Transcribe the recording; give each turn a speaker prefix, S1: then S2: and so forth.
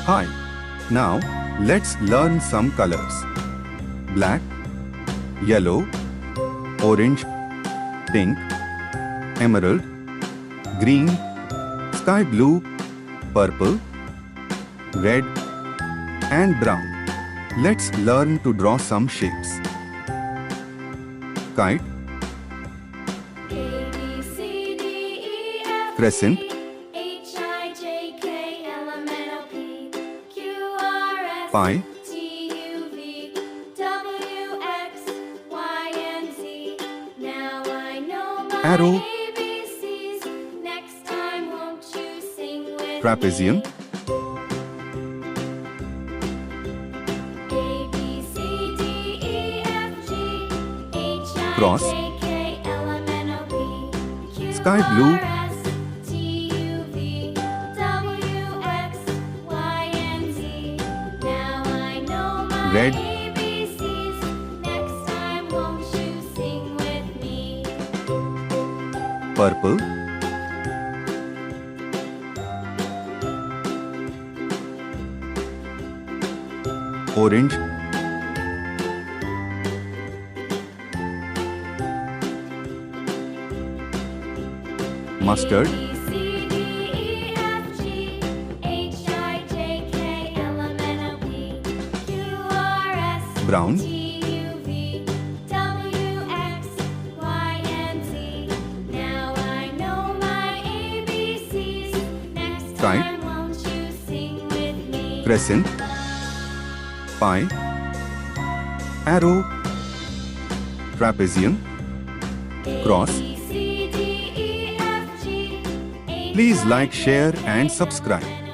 S1: Hi. Now, let's learn some colors. Black, yellow, orange, pink, emerald, green, sky blue, purple, red, and brown. Let's learn to draw some shapes. Kite, crescent, pie, arrow, trapezium, cross, sky blue, red, purple, orange, mustard, brown, kite, crescent, pie, arrow, trapezium, cross. Please like, share and subscribe.